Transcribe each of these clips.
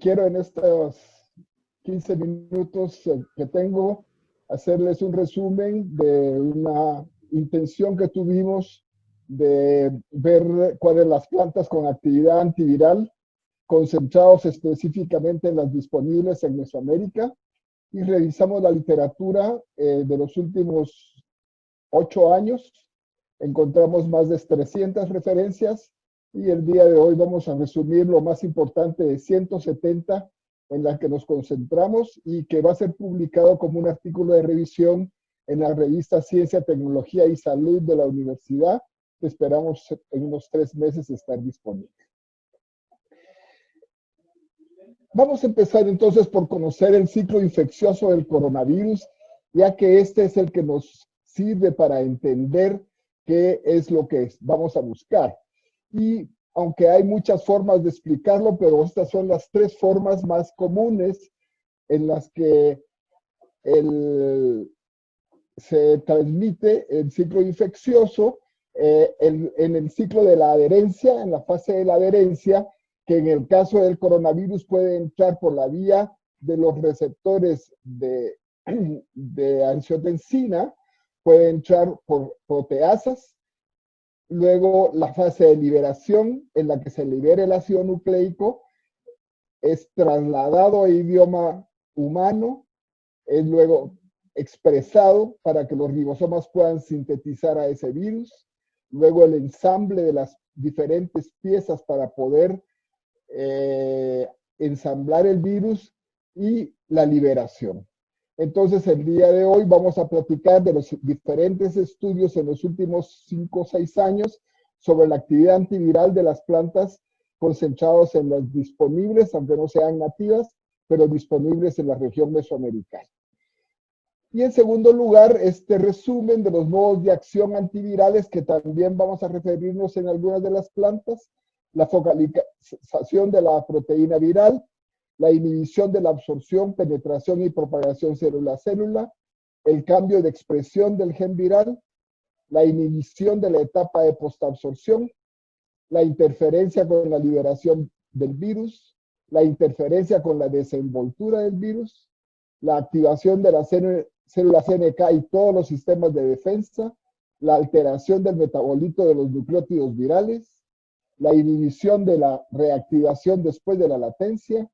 Quiero en estos 15 minutos que tengo hacerles un resumen de una intención que tuvimos de ver cuáles las plantas con actividad antiviral, concentrados específicamente en las disponibles en Mesoamérica, y revisamos la literatura de los últimos 8 años. Encontramos más de 300 referencias y el día de hoy vamos a resumir lo más importante de 170 en las que nos concentramos y que va a ser publicado como un artículo de revisión en la revista Ciencia, Tecnología y Salud de la universidad, que esperamos en unos 3 meses estar disponible. Vamos a empezar entonces por conocer el ciclo infeccioso del coronavirus, ya que este es el que nos sirve para entender qué es lo que vamos a buscar. Y aunque hay muchas formas de explicarlo, pero estas son las 3 formas más comunes en las que se transmite el ciclo infeccioso, en el ciclo de la adherencia, en la fase de la adherencia, que en el caso del coronavirus puede entrar por la vía de los receptores de angiotensina, puede entrar por proteasas. Luego la fase de liberación, en la que se libera el ácido nucleico, es trasladado a idioma humano, es luego expresado para que los ribosomas puedan sintetizar a ese virus. Luego el ensamble de las diferentes piezas para poder ensamblar el virus y la liberación. Entonces, el día de hoy vamos a platicar de los diferentes estudios en los últimos 5 o 6 años sobre la actividad antiviral de las plantas concentrados en las disponibles, aunque no sean nativas, pero disponibles en la región mesoamericana. Y en segundo lugar, este resumen de los modos de acción antivirales que también vamos a referirnos en algunas de las plantas, la focalización de la proteína viral, la inhibición de la absorción, penetración y propagación célula a célula, el cambio de expresión del gen viral, la inhibición de la etapa de postabsorción, la interferencia con la liberación del virus, la interferencia con la desenvoltura del virus, la activación de las células NK y todos los sistemas de defensa, la alteración del metabolito de los nucleótidos virales, la inhibición de la reactivación después de la latencia,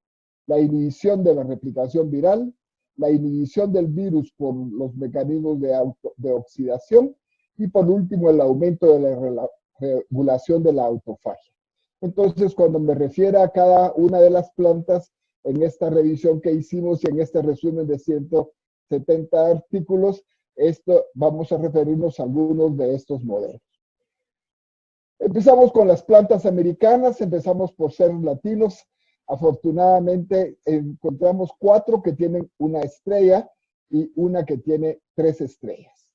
la inhibición de la replicación viral, la inhibición del virus por los mecanismos de oxidación y por último el aumento de la regulación de la autofagia. Entonces, cuando me refiero a cada una de las plantas en esta revisión que hicimos y en este resumen de 170 artículos, vamos a referirnos a algunos de estos modelos. Empezamos con las plantas americanas, empezamos por ser latinos. Afortunadamente encontramos 4 que tienen una estrella y una que tiene 3 estrellas.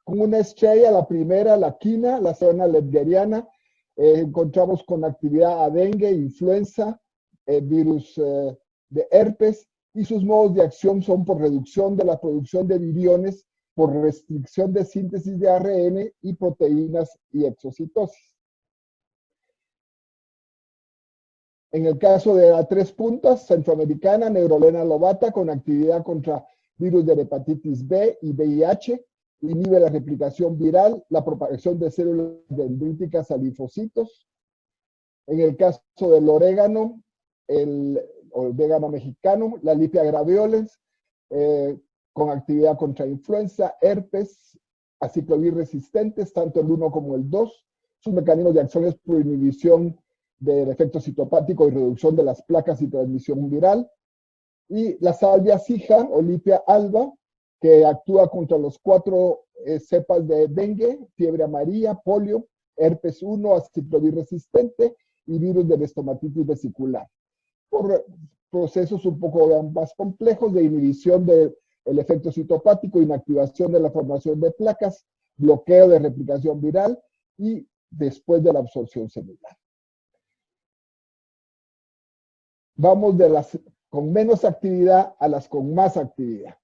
Con una estrella, la primera, la quina, la zona ledgeriana, encontramos con actividad a dengue, influenza, virus de herpes, y sus modos de acción son por reducción de la producción de viriones, por restricción de síntesis de ARN y proteínas y exocitosis. En el caso de la 3 puntas, centroamericana, Neurolena lobata, con actividad contra virus de la hepatitis B y VIH, inhibe la replicación viral, la propagación de células dendríticas a linfocitos. En el caso del orégano, el orégano mexicano, la Lipia graveolens, con actividad contra influenza, herpes, aciclovir resistentes, tanto el 1 como el 2. Sus mecanismos de acción es por inhibición del efecto citopático y reducción de las placas y transmisión viral. Y la salvia sija o Lipia alba, que actúa contra los 4 cepas de dengue, fiebre amarilla, polio, herpes 1, aciclovir resistente y virus de la estomatitis vesicular. Por procesos un poco más complejos de inhibición del efecto citopático, inactivación de la formación de placas, bloqueo de replicación viral y después de la absorción celular. Vamos de las con menos actividad a las con más actividad.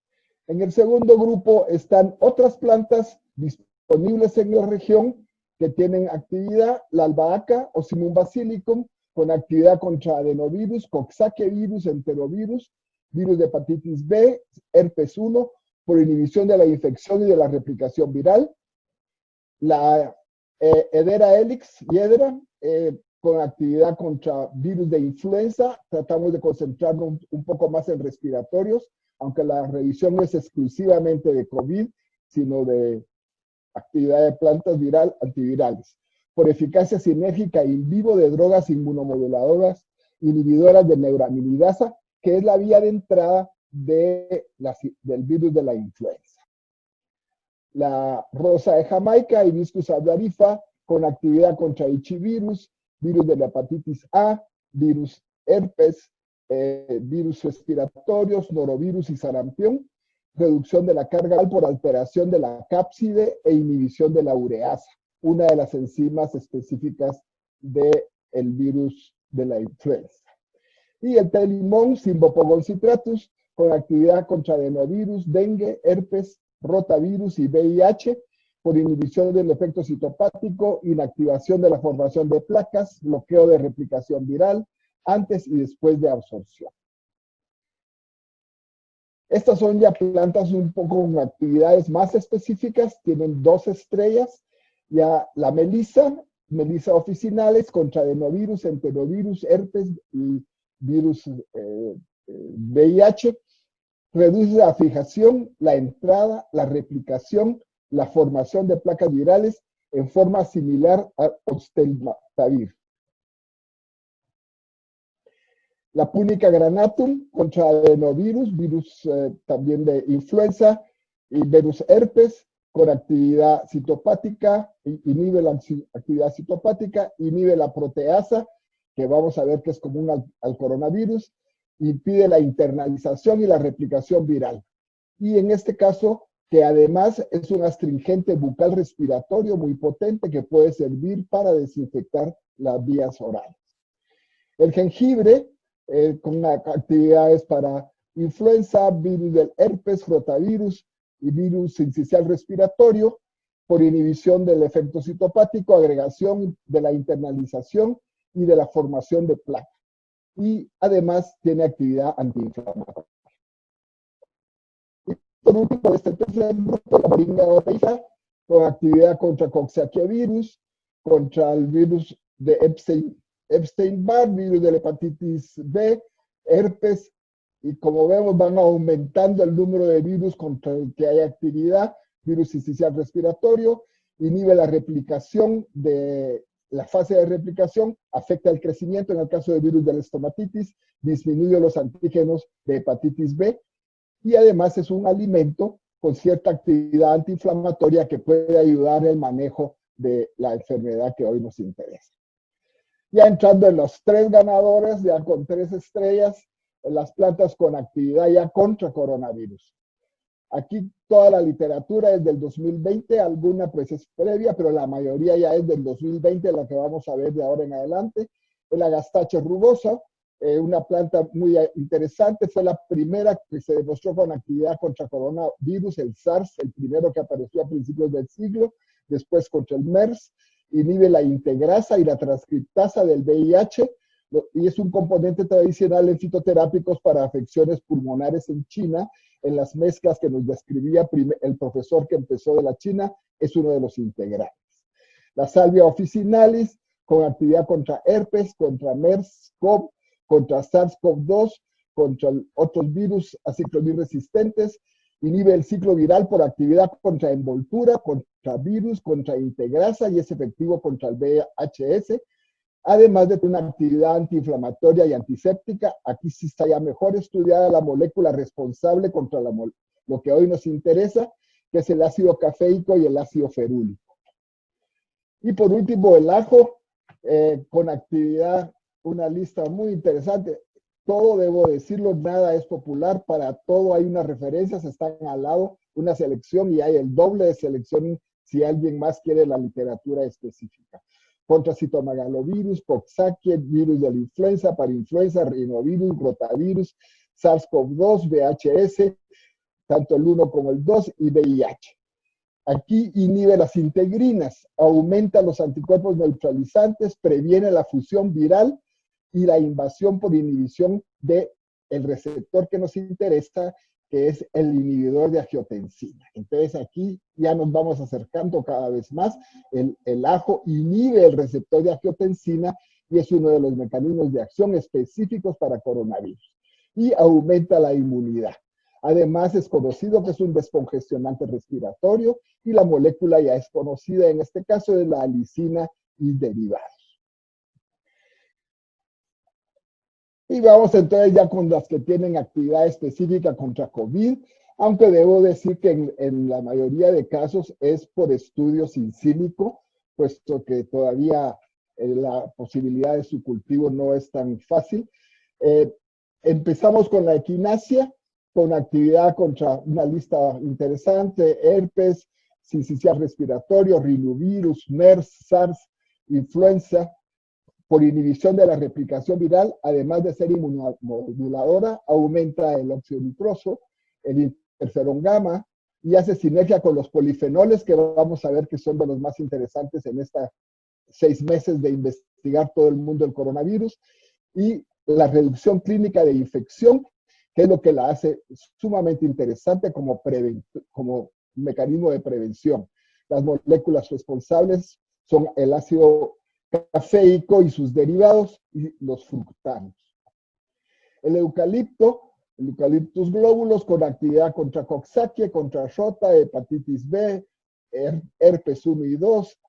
En el segundo grupo están otras plantas disponibles en la región que tienen actividad, la albahaca o Simum basilicum, con actividad contra adenovirus, coxsackie virus, enterovirus, virus de hepatitis B, herpes 1, por inhibición de la infección y de la replicación viral. La Hedera helix, hiedra, con actividad contra virus de influenza. Tratamos de concentrarnos un poco más en respiratorios, aunque la revisión no es exclusivamente de COVID, sino de actividad de plantas antivirales. Por eficacia sinérgica in vivo de drogas inmunomoduladoras inhibidoras de neuraminidasa, que es la vía de entrada del virus de la influenza. La rosa de Jamaica, Hibiscus ablarifa, con actividad contra Ichivirus, virus de la hepatitis A, virus herpes, virus respiratorios, norovirus y sarampión, reducción de la carga por alteración de la cápside e inhibición de la ureasa, una de las enzimas específicas del virus de la influenza. Y el té de limón, Cymbopogon citratus, con actividad contra adenovirus, dengue, herpes, rotavirus y VIH, por inhibición del efecto citopático, inactivación de la formación de placas, bloqueo de replicación viral, antes y después de absorción. Estas son ya plantas un poco con actividades más específicas, tienen 2 estrellas, ya la melisa officinalis contra adenovirus, enterovirus, herpes y virus VIH, reduce la fijación, la entrada, la replicación, la formación de placas virales en forma similar a oseltamivir. La Punica granatum contra adenovirus, virus también de influenza, y virus herpes, con actividad citopática, inhibe la actividad citopática, inhibe la proteasa, que vamos a ver que es común al coronavirus, impide la internalización y la replicación viral. Y en este caso, que además es un astringente bucal respiratorio muy potente que puede servir para desinfectar las vías orales. El jengibre, con actividades para influenza, virus del herpes, rotavirus y virus sincicial respiratorio, por inhibición del efecto citopático, agregación de la internalización y de la formación de placa. Y además tiene actividad antiinflamatoria. Y por último, este tercer grupo, la moringa orejá, con actividad contra coxsackie virus, contra el virus de Epstein-Barr, virus de la hepatitis B, herpes, y como vemos van aumentando el número de virus contra el que hay actividad, virus sincicial respiratorio, inhibe la replicación de la fase de replicación, afecta el crecimiento en el caso de virus de la estomatitis, disminuye los antígenos de hepatitis B y además es un alimento con cierta actividad antiinflamatoria que puede ayudar en el manejo de la enfermedad que hoy nos interesa. Ya entrando en los 3 ganadores, ya con 3 estrellas, en las plantas con actividad ya contra coronavirus. Aquí toda la literatura es del 2020, alguna pues es previa, pero la mayoría ya es del 2020, la que vamos a ver de ahora en adelante. El Agastache rugosa, una planta muy interesante, fue la primera que se demostró con actividad contra coronavirus, el SARS, el primero que apareció a principios del siglo, después contra el MERS, inhibe la integrasa y la transcriptasa del VIH, y es un componente tradicional en fitoterápicos para afecciones pulmonares en China, en las mezclas que nos describía el profesor que empezó de la China, es uno de los integrantes. La salvia officinalis, con actividad contra herpes, contra MERS-CoV, contra SARS-CoV-2, contra otros virus aciclovir resistentes, inhibe el ciclo viral por actividad contra envoltura, contra virus, contra integrasa y es efectivo contra el VHS, además de una actividad antiinflamatoria y antiséptica. Aquí sí está ya mejor estudiada la molécula responsable contra lo que hoy nos interesa, que es el ácido cafeico y el ácido ferúlico. Y por último, el ajo, con actividad, una lista muy interesante. Todo, debo decirlo, nada es popular, para todo hay unas referencias, están al lado una selección y hay el doble de selección si alguien más quiere la literatura específica. Contra citomegalovirus, coxsackie, virus de la influenza, parainfluenza, rinovirus, rotavirus, SARS-CoV-2, VHS, tanto el 1 como el 2 y VIH. Aquí inhibe las integrinas, aumenta los anticuerpos neutralizantes, previene la fusión viral y la invasión por inhibición del receptor que nos interesa, que es el inhibidor de angiotensina. Entonces aquí ya nos vamos acercando cada vez más. El ajo inhibe el receptor de angiotensina y es uno de los mecanismos de acción específicos para coronavirus. Y aumenta la inmunidad. Además, es conocido que es un descongestionante respiratorio y la molécula ya es conocida, en este caso es la alicina y derivados. Y vamos entonces ya con las que tienen actividad específica contra COVID, aunque debo decir que en la mayoría de casos es por estudios in sílico, puesto que todavía la posibilidad de su cultivo no es tan fácil. Empezamos con la equinacia, con actividad contra una lista interesante: herpes, sincicial respiratorio, rinovirus, MERS, SARS, influenza, por inhibición de la replicación viral, además de ser inmunomoduladora, aumenta el óxido nitroso, el interferón gamma, y hace sinergia con los polifenoles, que vamos a ver que son de los más interesantes en estos 6 meses de investigar todo el mundo del coronavirus, y la reducción clínica de infección, que es lo que la hace sumamente interesante como mecanismo de prevención. Las moléculas responsables son el ácido cafeico y sus derivados y los fructanos. El Eucalyptus globulus, con actividad contra Coxsackie, contra Rota, hepatitis B, herpes 1 y 2,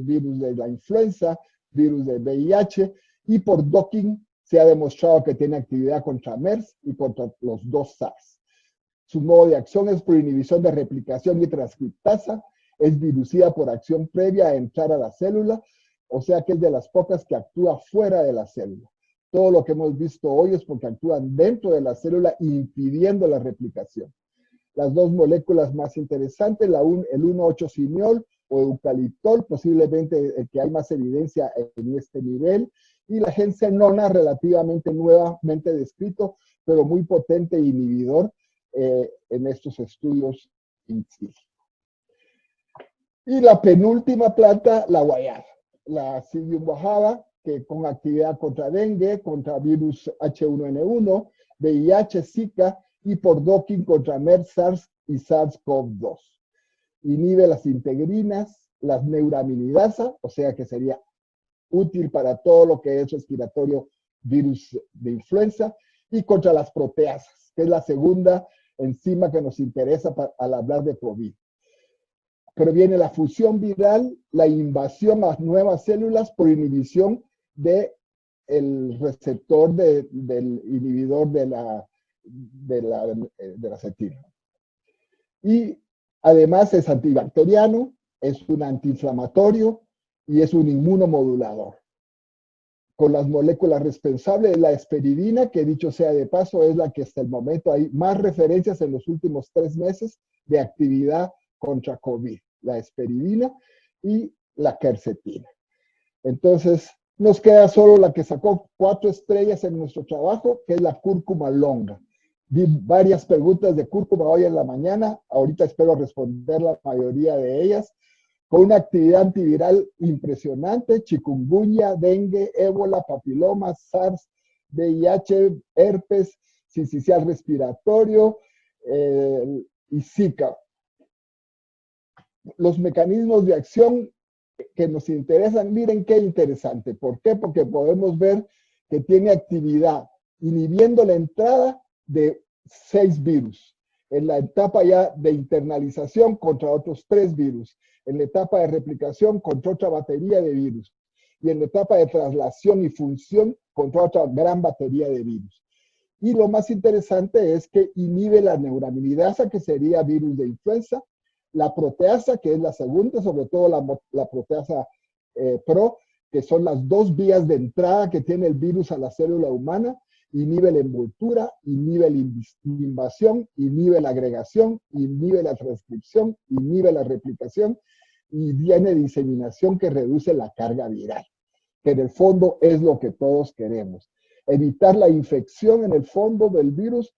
virus de la influenza, virus de VIH, y por docking se ha demostrado que tiene actividad contra MERS y contra los 2 SARS. Su modo de acción es por inhibición de replicación y transcriptasa, es virucida por acción previa a entrar a la célula, o sea que es de las pocas que actúa fuera de la célula. Todo lo que hemos visto hoy es porque actúan dentro de la célula, impidiendo la replicación. Las 2 moléculas más interesantes, el 1,8-cineol o eucaliptol, posiblemente el que hay más evidencia en este nivel, y la gensenona, relativamente nuevamente descrito, pero muy potente inhibidor en estos estudios in situ. Y la penúltima planta, la guayaba, la Psyllium guajava, que con actividad contra dengue, contra virus H1N1, VIH, Zika, y por docking contra MERS, SARS y SARS-CoV-2. Inhibe las integrinas, las neuraminidasa, o sea que sería útil para todo lo que es respiratorio, virus de influenza, y contra las proteasas, que es la segunda enzima que nos interesa al hablar de COVID. Previene la fusión viral, la invasión a nuevas células por inhibición del receptor del inhibidor de la acetina. Y además es antibacteriano, es un antiinflamatorio y es un inmunomodulador. Con las moléculas responsables, la esperidina, que dicho sea de paso, es la que hasta el momento hay más referencias en los últimos 3 meses de actividad contra COVID. La esperidina y la quercetina. Entonces, nos queda solo la que sacó 4 estrellas en nuestro trabajo, que es la cúrcuma longa. Vi varias preguntas de cúrcuma hoy en la mañana, ahorita espero responder la mayoría de ellas, con una actividad antiviral impresionante: chikungunya, dengue, ébola, papiloma, SARS, VIH, herpes, sincicial respiratorio y Zika. Los mecanismos de acción que nos interesan, miren qué interesante. ¿Por qué? Porque podemos ver que tiene actividad inhibiendo la entrada de 6 virus. En la etapa ya de internalización contra otros 3 virus. En la etapa de replicación contra otra batería de virus. Y en la etapa de traslación y función contra otra gran batería de virus. Y lo más interesante es que inhibe la neuraminidasa, que sería virus de influenza, la proteasa, que es la segunda, sobre todo la proteasa PRO, que son las 2 vías de entrada que tiene el virus a la célula humana, inhibe la envoltura, inhibe la invasión, inhibe la agregación, inhibe la transcripción, inhibe la replicación y viene diseminación, que reduce la carga viral, que en el fondo es lo que todos queremos. Evitar la infección en el fondo del virus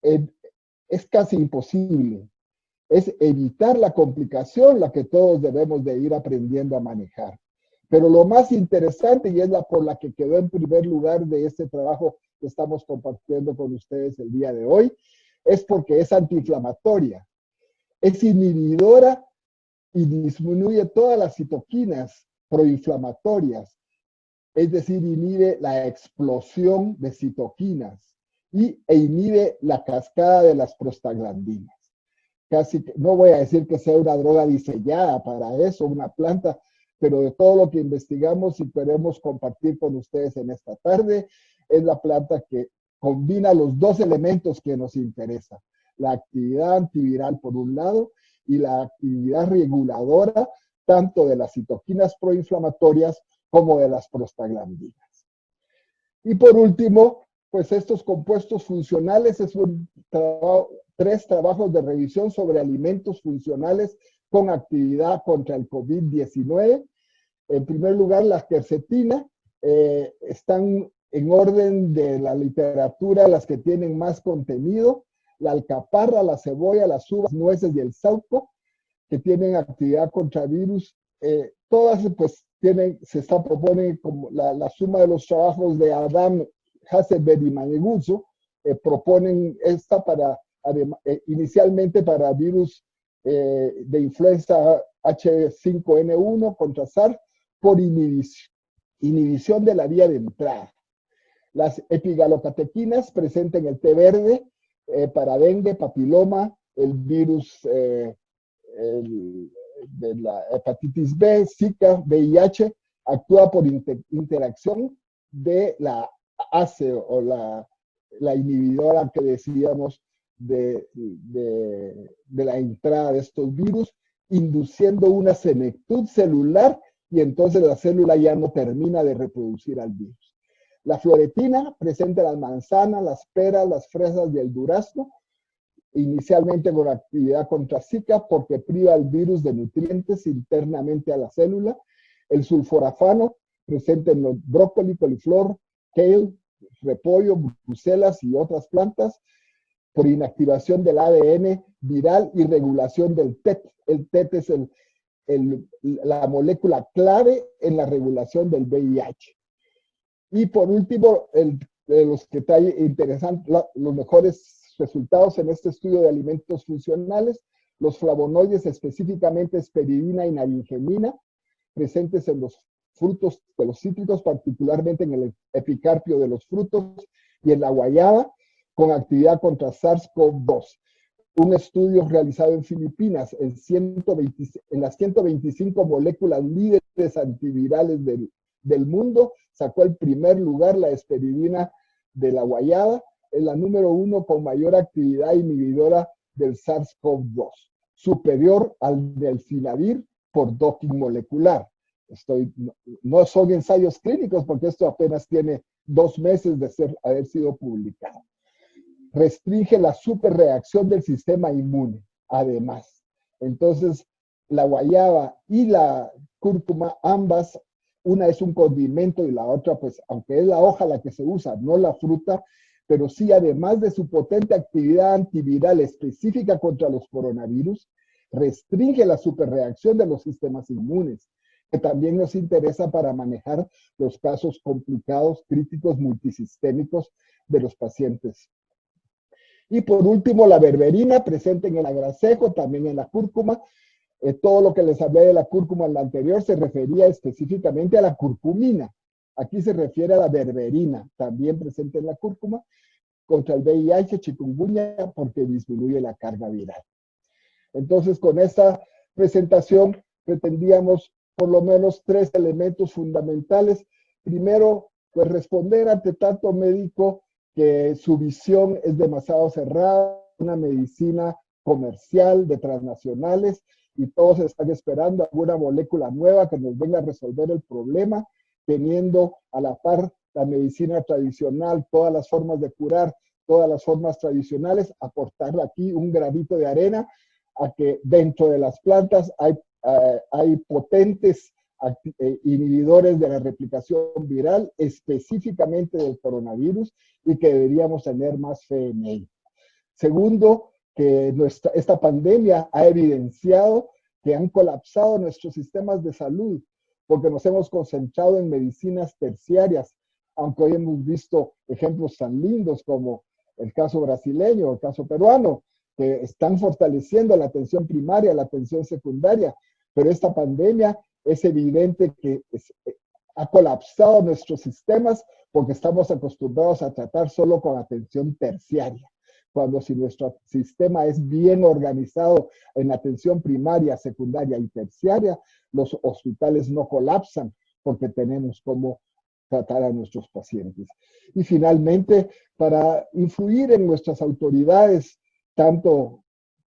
es casi imposible. Es evitar la complicación la que todos debemos de ir aprendiendo a manejar. Pero lo más interesante, y es la por la que quedó en primer lugar de este trabajo que estamos compartiendo con ustedes el día de hoy, es porque es antiinflamatoria, es inhibidora y disminuye todas las citoquinas proinflamatorias, es decir, inhibe la explosión de citoquinas e inhibe la cascada de las prostaglandinas. Casi, no voy a decir que sea una droga diseñada para eso, una planta, pero de todo lo que investigamos y queremos compartir con ustedes en esta tarde, es la planta que combina los dos elementos que nos interesan, la actividad antiviral por un lado y la actividad reguladora tanto de las citoquinas proinflamatorias como de las prostaglandinas. Y por último, pues estos compuestos funcionales es un trabajo, 3 trabajos de revisión sobre alimentos funcionales con actividad contra el COVID-19. En primer lugar, la quercetina, están en orden de la literatura las que tienen más contenido, la alcaparra, la cebolla, las uvas, nueces y el sauco, que tienen actividad contra virus. Todas pues proponen como la suma de los trabajos de Adam, Hasselberg y Maneguzzo, proponen esta para, inicialmente para virus de influenza H5N1 contra SARS por inhibición de la vía de entrada. Las epigalocatequinas presentes en el té verde para dengue, papiloma, el virus de la hepatitis B, Zika, VIH, actúa por interacción de la ACE o la inhibidora que decíamos de la entrada de estos virus, induciendo una senectud celular y entonces la célula ya no termina de reproducir al virus. La floretina presente en las manzanas, las peras, las fresas y el durazno, inicialmente con actividad contra Zika porque priva al virus de nutrientes internamente a la célula. El sulforafano presente en los brócoli, coliflor, kale, repollo, bruselas y otras plantas por inactivación del ADN viral y regulación del TET. El TET es la molécula clave en la regulación del VIH. Y por último, de los que trae interesantes, los mejores resultados en este estudio de alimentos funcionales, los flavonoides, específicamente esperidina y naringenina, presentes en los frutos de los cítricos, particularmente en el epicarpio de los frutos y en la guayaba, con actividad contra SARS-CoV-2. Un estudio realizado en Filipinas en las 125 moléculas líderes antivirales del mundo, sacó el primer lugar la esperidina de la guayaba, es la número 1 con mayor actividad inhibidora del SARS-CoV-2, superior al delfinavir por docking molecular. No son ensayos clínicos porque esto apenas tiene 2 meses de haber sido publicado. Restringe la superreacción del sistema inmune, además. Entonces, la guayaba y la cúrcuma, ambas, una es un condimento y la otra, pues, aunque es la hoja la que se usa, no la fruta, pero sí, además de su potente actividad antiviral específica contra los coronavirus, restringe la superreacción de los sistemas inmunes, que también nos interesa para manejar los casos complicados, críticos, multisistémicos de los pacientes. Y por último, la berberina, presente en el agracejo, también en la cúrcuma. Todo lo que les hablé de la cúrcuma en la anterior se refería específicamente a la curcumina. Aquí se refiere a la berberina, también presente en la cúrcuma, contra el VIH, chikungunya, porque disminuye la carga viral. Entonces, con esta presentación pretendíamos por lo menos 3 elementos fundamentales. Primero, pues responder ante tanto médico que su visión es demasiado cerrada, una medicina comercial de transnacionales, y todos están esperando alguna molécula nueva que nos venga a resolver el problema, teniendo a la par la medicina tradicional, todas las formas de curar, todas las formas tradicionales, aportar aquí un granito de arena a que dentro de las plantas hay potentes inhibidores de la replicación viral, específicamente del coronavirus, y que deberíamos tener más fe en ello. Segundo, que esta pandemia ha evidenciado que han colapsado nuestros sistemas de salud. porque nos hemos concentrado en medicinas terciarias, aunque hoy hemos visto ejemplos tan lindos como el caso brasileño, el caso peruano, que están fortaleciendo la atención primaria, la atención secundaria, pero esta pandemia es evidente que ha colapsado nuestros sistemas porque estamos acostumbrados a tratar solo con atención terciaria. Cuando si nuestro sistema es bien organizado en atención primaria, secundaria y terciaria, los hospitales no colapsan porque tenemos cómo tratar a nuestros pacientes. Y finalmente, para influir en nuestras autoridades, tanto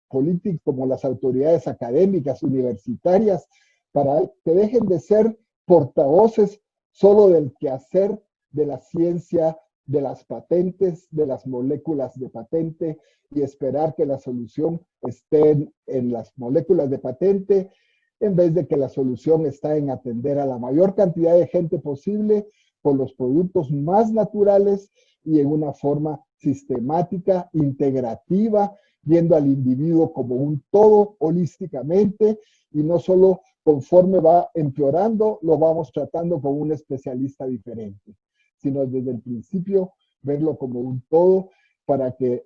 políticas como las autoridades académicas, universitarias, para que dejen de ser portavoces solo del quehacer de la ciencia, de las patentes, de las moléculas de patente y esperar que la solución esté en las moléculas de patente en vez de que la solución está en atender a la mayor cantidad de gente posible con los productos más naturales y en una forma sistemática, integrativa, viendo al individuo como un todo holísticamente y no solo conforme va empeorando, lo vamos tratando con un especialista diferente, sino desde el principio verlo como un todo para que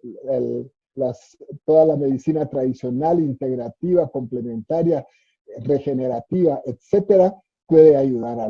toda la medicina tradicional, integrativa, complementaria, regenerativa, etcétera, puede ayudar a